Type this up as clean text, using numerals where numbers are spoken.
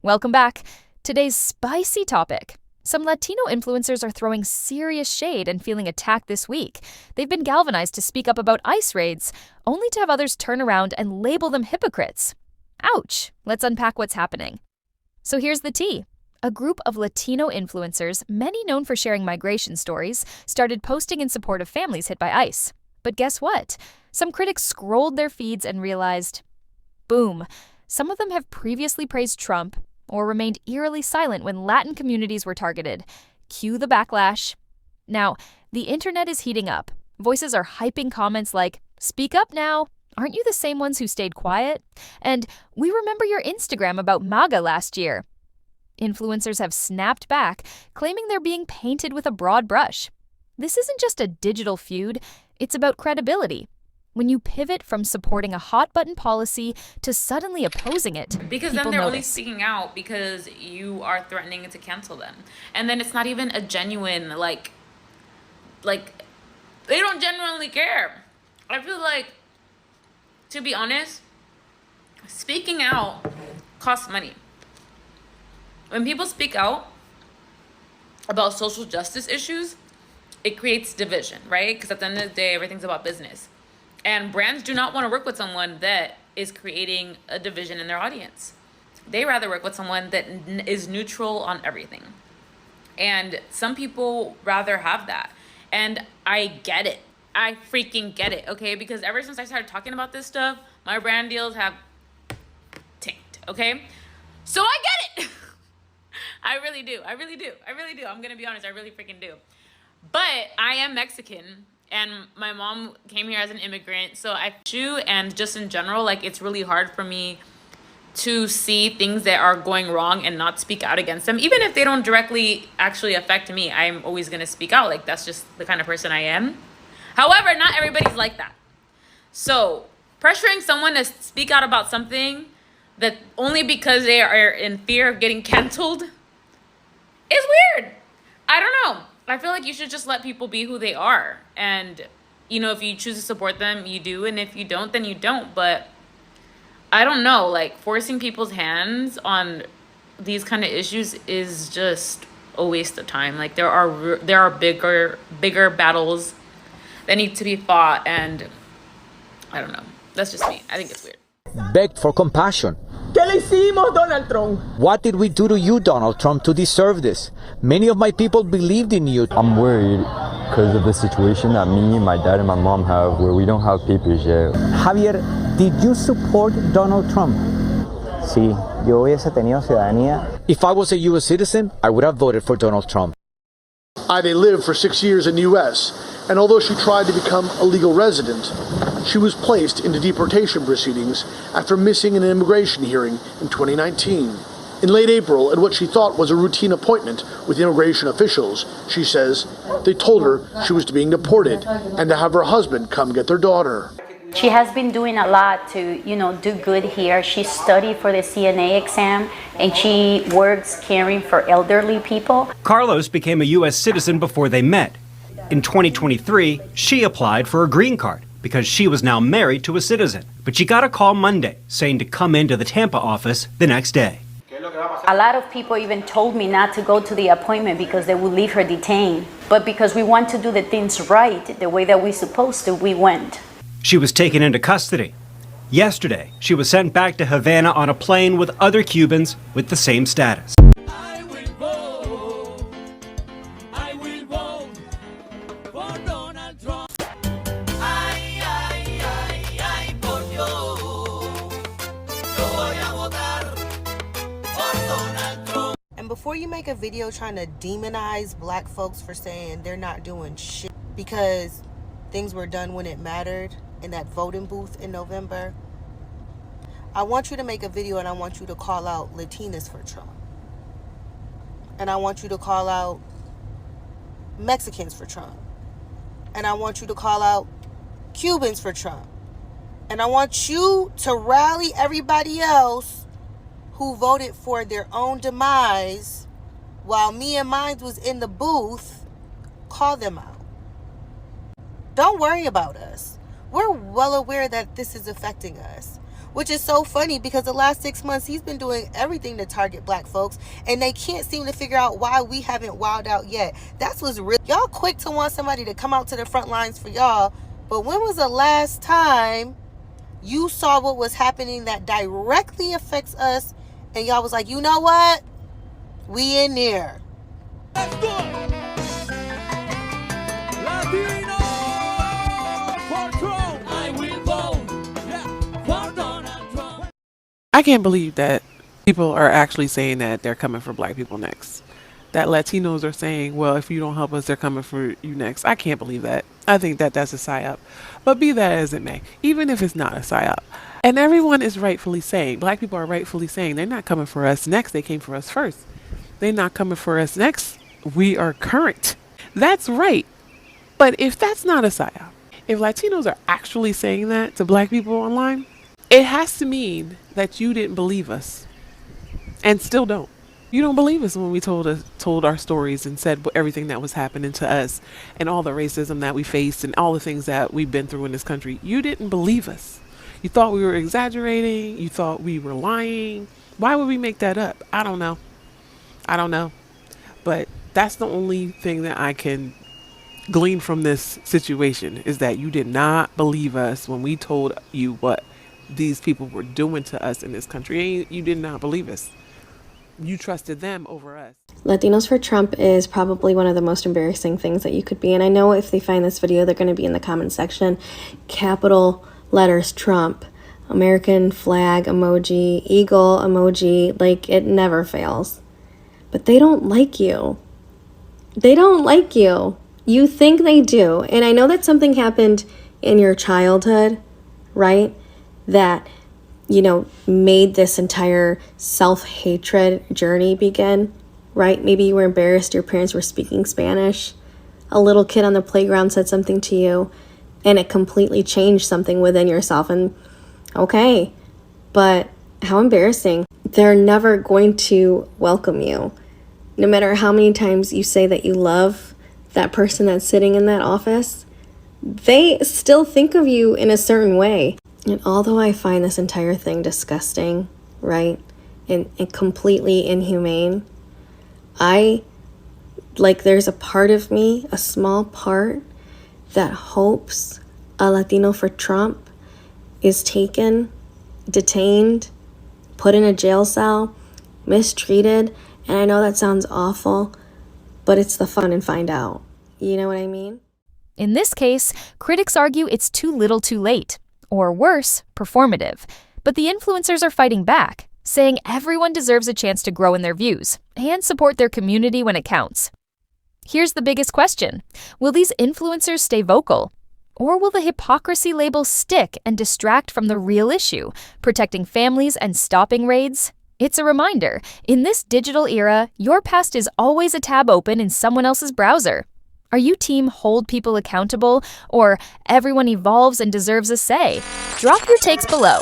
Welcome back. Today's spicy topic. Some Latino influencers are throwing serious shade and feeling attacked this week. They've been galvanized to speak up about ICE raids, only to have others turn around and label them hypocrites. Ouch! Let's unpack what's happening. So here's the tea. A group of Latino influencers, many known for sharing migration stories, started posting in support of families hit by ICE. But guess what? Some critics scrolled their feeds and realized, boom, some of them have previously praised Trump or remained eerily silent when Latin communities were targeted. Cue the backlash. Now, the internet is heating up. Voices are hyping comments like, "Speak up now. Aren't you the same ones who stayed quiet?" And "We remember your Instagram about MAGA last year." Influencers have snapped back, claiming they're being painted with a broad brush. This isn't just a digital feud, it's about credibility. When you pivot from supporting a hot-button policy to suddenly opposing it, because people then they're only notice. speaking out because you are threatening to cancel them. And then it's not even a genuine, like they don't genuinely care. I feel like, to be honest, speaking out costs money. When people speak out about social justice issues, it creates division, right? Because at the end of the day, everything's about business. And brands do not want to work with someone that is creating a division in their audience. They rather work with someone that is neutral on everything. And some people rather have that. And I get it. I freaking get it, okay? Because ever since I started talking about this stuff, my brand deals have tanked, okay? So I get it. I really do. I'm going to be honest. I really freaking do. But I am Mexican. And my mom came here as an immigrant, so and just in general, like, it's really hard for me to see things that are going wrong and not speak out against them. Even if they don't directly actually affect me, I'm always going to speak out. Like, that's just the kind of person I am. However, not everybody's like that. So pressuring someone to speak out about something that only because they are in fear of getting canceled is weird. I don't know. I feel like you should just let people be who they are. And, if you choose to support them, you do. And if you don't, then you don't. But I don't know, like, forcing people's hands on these kind of issues is just a waste of time. Like, there are bigger battles that need to be fought. And I don't know. That's just me. I think it's weird. Begged for compassion. ¿Qué le hicimos, Donald Trump? What did we do to you, Donald Trump, to deserve this? Many of my people believed in you. I'm worried because of the situation that me, my dad, and my mom have where we don't have papers yet. Javier, did you support Donald Trump? Sí, yo hubiese tenido ciudadanía. If I was a U.S. citizen, I would have voted for Donald Trump. Ide lived for 6 years in the U.S., and although she tried to become a legal resident, she was placed into deportation proceedings after missing an immigration hearing in 2019. In late April, at what she thought was a routine appointment with immigration officials, she says they told her she was being deported and to have her husband come get their daughter. She has been doing a lot to, do good here. She studied for the CNA exam and she works caring for elderly people. Carlos became a U.S. citizen before they met. In 2023, she applied for a green card because she was now married to a citizen. But she got a call Monday saying to come into the Tampa office the next day. A lot of people even told me not to go to the appointment because they would leave her detained. But because we want to do the things right, the way that we're supposed to, we went. She was taken into custody. Yesterday, she was sent back to Havana on a plane with other Cubans with the same status. And before you make a video trying to demonize black folks for saying they're not doing shit because things were done when it mattered in that voting booth in November, I want you to make a video and I want you to call out Latinas for Trump. And I want you to call out Mexicans for Trump. And I want you to call out Cubans for Trump. And I want you to rally everybody else who voted for their own demise while me and mine was in the booth. Call them out. Don't worry about us. We're well aware that this is affecting us. which is so funny because the last 6 months he's been doing everything to target black folks, and they can't seem to figure out why we haven't wowed out yet. That's what's real. Y'all quick to want somebody to come out to the front lines for y'all, but when was the last time you saw what was happening that directly affects us and y'all was like, you know what, we in there? Let's do it. Latino for Trump. I will vote. Yeah, for Donald Trump. I can't believe that people are actually saying that they're coming for black people next. That Latinos are saying, well, if you don't help us, they're coming for you next. I can't believe that. I think that that's a psyop. But be that as it may, even if it's not a psyop, and everyone is rightfully saying, black people are rightfully saying, they're not coming for us next. They came for us first. They're not coming for us next. We are current. That's right. But if that's not a psyop, if Latinos are actually saying that to black people online, it has to mean that you didn't believe us and still don't. You don't believe us when we told our stories and said everything that was happening to us and all the racism that we faced and all the things that we've been through in this country. You didn't believe us. You thought we were exaggerating. You thought we were lying. Why would we make that up? I don't know. But that's the only thing that I can glean from this situation, is that you did not believe us when we told you what these people were doing to us in this country. You did not believe us. You trusted them over us. Latinos for Trump is probably one of the most embarrassing things that you could be. And I know if they find this video, they're going to be in the comment section. Capital letters Trump, American flag emoji, eagle emoji, like it never fails. But they don't like you. They don't like you. You think they do. And I know that something happened in your childhood, right? That, you know, made this entire self-hatred journey begin, right? Maybe you were embarrassed your parents were speaking Spanish. A little kid on the playground said something to you, and it completely changed something within yourself. And okay, but how embarrassing. They're never going to welcome you. No matter how many times you say that you love that person that's sitting in that office, they still think of you in a certain way. And although I find this entire thing disgusting, right, and completely inhumane, there's a part of me, a small part, that hopes a Latino for Trump is taken, detained, put in a jail cell, mistreated. And I know that sounds awful, but it's the fun and find out. You know what I mean? In this case, critics argue it's too little too late. Or worse, performative. But the influencers are fighting back, saying everyone deserves a chance to grow in their views and support their community when it counts. Here's the biggest question. Will these influencers stay vocal? Or will the hypocrisy label stick and distract from the real issue, protecting families and stopping raids? It's a reminder, in this digital era, your past is always a tab open in someone else's browser. Are you team hold people accountable, or everyone evolves and deserves a say? Drop your takes below.